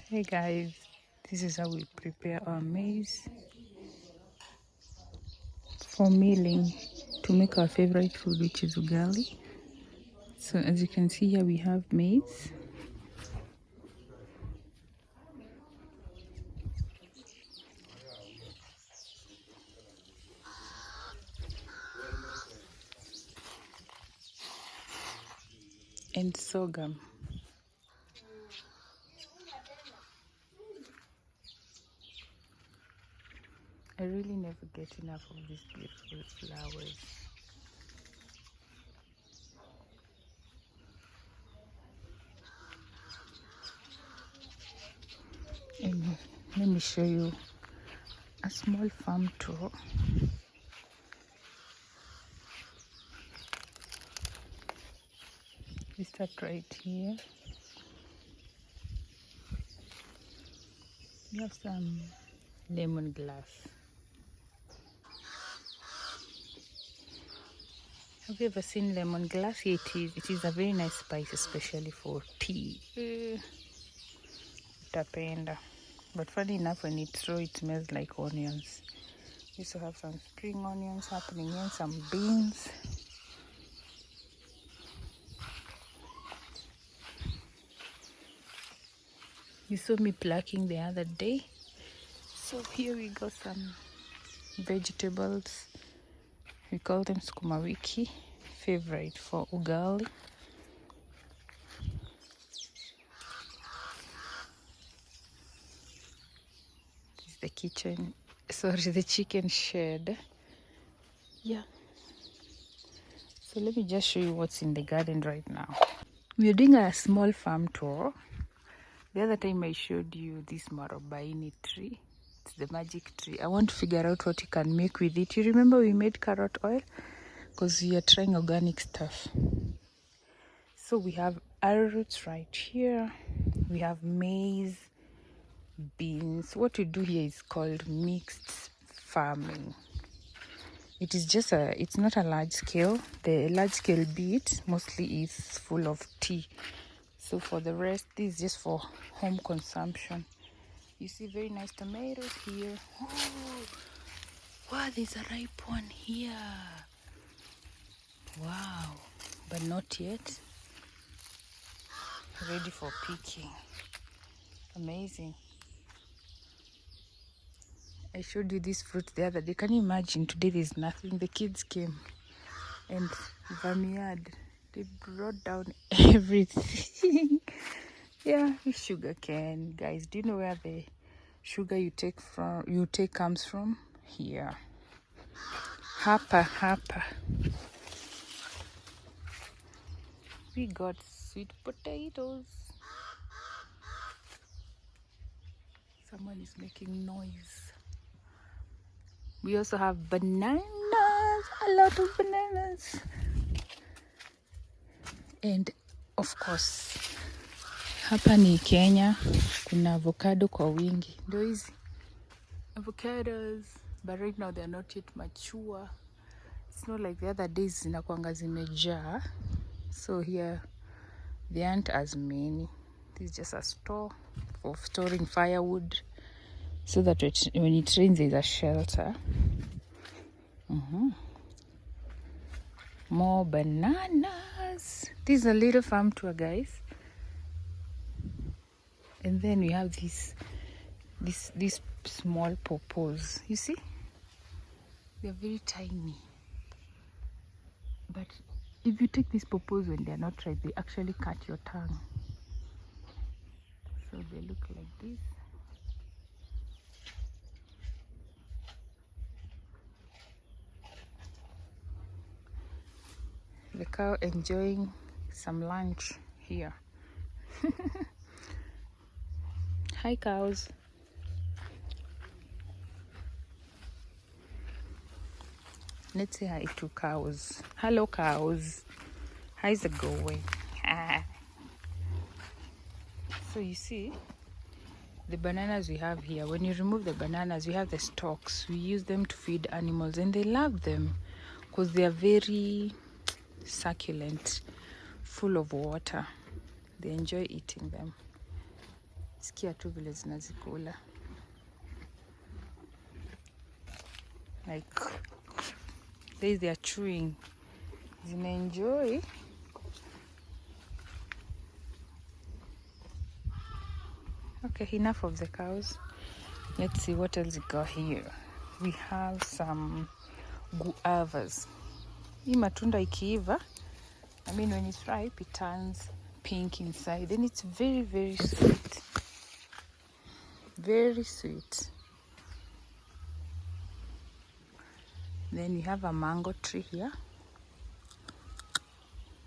Hey guys, this is how we prepare our maize for milling to make our favorite food, which is ugali. So as you can see here, we have maize. And sorghum. I really never get enough of these beautiful flowers. And let me show you a small farm tour. We start right here. We have some lemongrass. Have you ever seen lemongrass? Here it is. It is a very nice spice, especially for tea. Utapenda. But funny enough, when it's raw, it smells like onions. We also have some spring onions happening here, some beans. You saw me plucking the other day. So here we got some vegetables. We call them sukuma wiki, favorite for ugali. This is the kitchen, sorry, the chicken shed. Yeah. So let me just show you what's in the garden right now. We are doing a small farm tour. The other time I showed you this marobaini tree. It's the magic tree. I want to figure out what you can make with it. You remember we made carrot oil? Because we are trying organic stuff. So we have arrowroots right here. We have maize, beans. What we do here is called mixed farming. It is just it's not a large scale. The large scale bit mostly is full of tea. So for the rest, this is just for home consumption. You see very nice tomatoes here. Oh, wow, there's a ripe one here. Wow, but not yet. Ready for picking. Amazing. I showed you this fruit the other day. Can you imagine? Today there's nothing. The kids came and vineyard. They brought down everything. Yeah, sugar cane. Guys, do you know where the sugar you take comes from? Here. Hapa. We got sweet potatoes. Someone is making noise. We also have bananas, a lot of bananas. And of course, hapa ni Kenya, kuna avocado kwa wingi. Ndio hizi avocados, but right now they're not yet mature. It's not like the other days zinakuanga zimejaa. So here there aren't as many. This is just a store for storing firewood, so that when it rains there's a shelter. More bananas. This is a little farm tour, guys. And then we have these small pawpaws. You see, they're very tiny, but if you take these pawpaws when they're not ripe, they actually cut your tongue. So they look like this. The cow enjoying some lunch here. Hi cows. Let's say hi to cows. Hello cows. How's it going? So you see, the bananas we have here, when you remove the bananas, we have the stalks. We use them to feed animals and they love them because they are very succulent, full of water. They enjoy eating them. Sikia tu vile zinazikula. Like, they are chewing. Zina enjoy. Okay, enough of the cows. Let's see what else we got here. We have some guavas. Hii matunda ikiiva, I mean when it's ripe, it turns pink inside. Then it's very, very sweet. Very sweet. Then we have a mango tree here.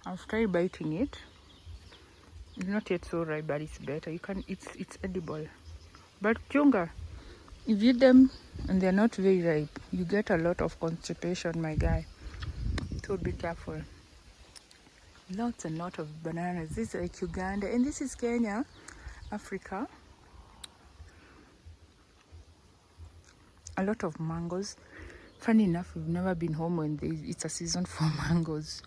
I've tried biting it. It's not yet so ripe, but it's better. You can, it's edible. But chunga, if you eat them and they're not very ripe, you get a lot of constipation, my guy. So be careful. Lots and lots of bananas. This is like Uganda, and this is Kenya, Africa. A lot of mangoes. Funny enough, we've never been home when it's a season for mangoes.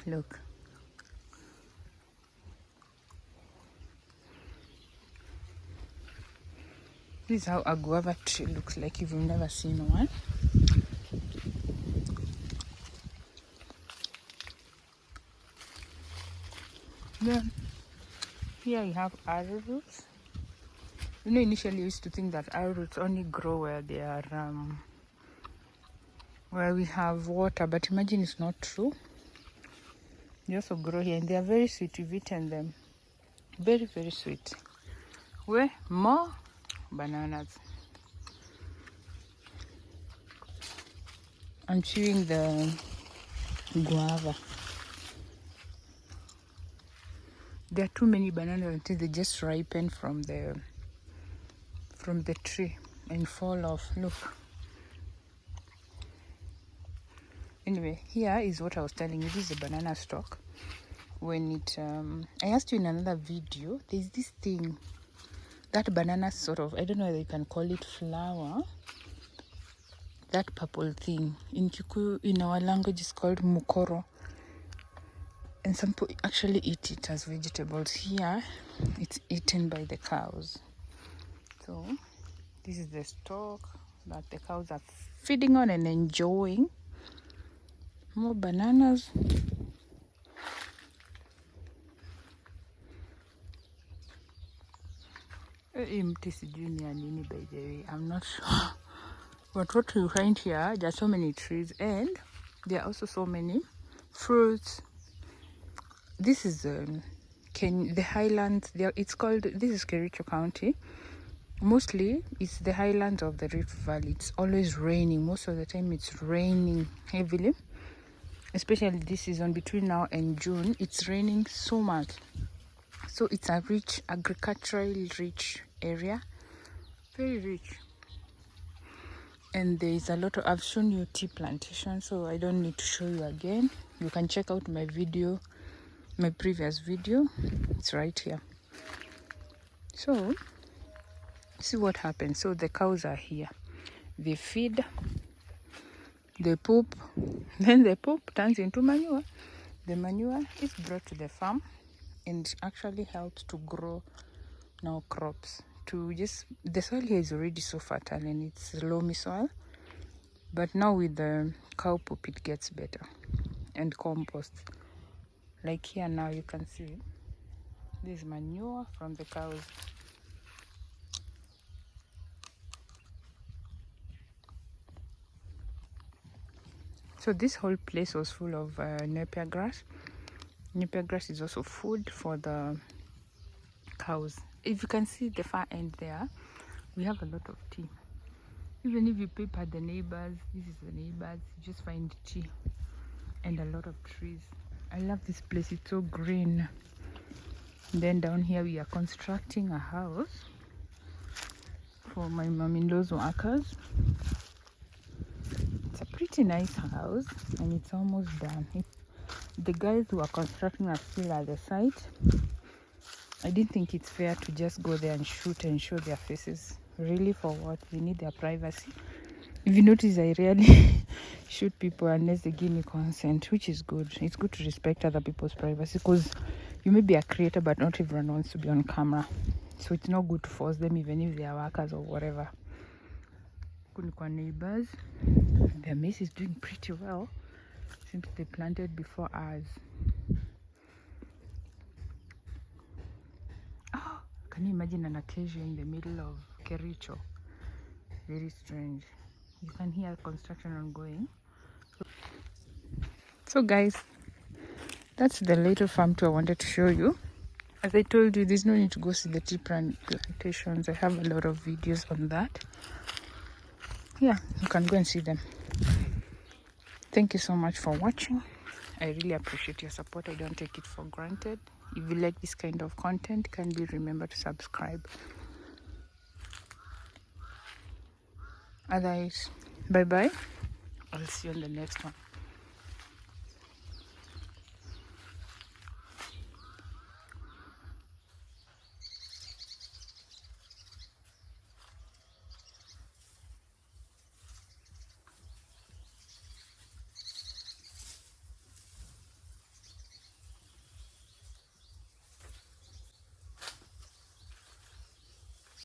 Look. This is how a guava tree looks like if you've never seen one. Then here you have arrowroots. You know, initially I used to think that arrowroots only grow where they are, where we have water, but imagine it's not true. They also grow here, and they are very sweet. You've eaten them. Very, very sweet. Where more bananas. I'm chewing the guava. There are too many bananas until they just ripen from the tree and fall off. Look. Anyway, here is what I was telling you. This is a banana stalk. When it, I asked you in another video, there's this thing, that banana sort of, I don't know whether you can call it flower, that purple thing. In Kikuyu, in our language, it's called mukoro. And some people actually eat it as vegetables. Here, it's eaten by the cows. So, this is the stalk that the cows are feeding on and enjoying. More bananas. Mti sijui ni ya nini, by the way, I'm not sure. But what you find here, there are so many trees, and there are also so many fruits. This is the highlands. It's called, this is Kericho County. Mostly it's the highlands of the Rift Valley. It's always raining. Most of the time it's raining heavily, especially this season between now and June. It's raining so much. So it's a rich, agricultural rich area, very rich. And there is a lot of, I've shown you tea plantation, so I don't need to show you again. You can check out my video, my previous video. It's right here. So see what happens. So the cows are here. They feed, they poop, then the poop turns into manure. The manure is brought to the farm and actually helps to grow now crops. To just, the soil here is already so fertile and it's loamy soil, but now with the cow poop it gets better, and compost. Like here now you can see this manure from the cows. So this whole place was full of napier grass. Napier grass is also food for the cows. If you can see the far end there, we have a lot of tea. Even if you paper the neighbors, this is the neighbors, you just find tea and a lot of trees. I love this place, it's so green. Then down here we are constructing a house for my mom-in-law's workers. It's a pretty nice house and it's almost done. The guys who are constructing are still at the site. I didn't think it's fair to just go there and shoot and show their faces. Really, for what? They need their privacy. If you notice, I rarely shoot people unless they give me consent, which is good. It's good to respect other people's privacy, because you may be a creator, but not everyone wants to be on camera. So it's not good to force them, even if they are workers or whatever. Kunikwa neighbors, their maize is doing pretty well since they planted before ours. Oh, can you imagine an acacia in the middle of Kericho? Very strange. You can hear construction ongoing. So guys, that's the little farm tour I wanted to show you. As I told you, there's no need to go see the tea plantations. I have a lot of videos on that. Yeah, you can go and see them. Thank you so much for watching. I really appreciate your support. I don't take it for granted. If you like this kind of content, kindly remember to subscribe. Otherwise, bye bye. I'll see you on the next one.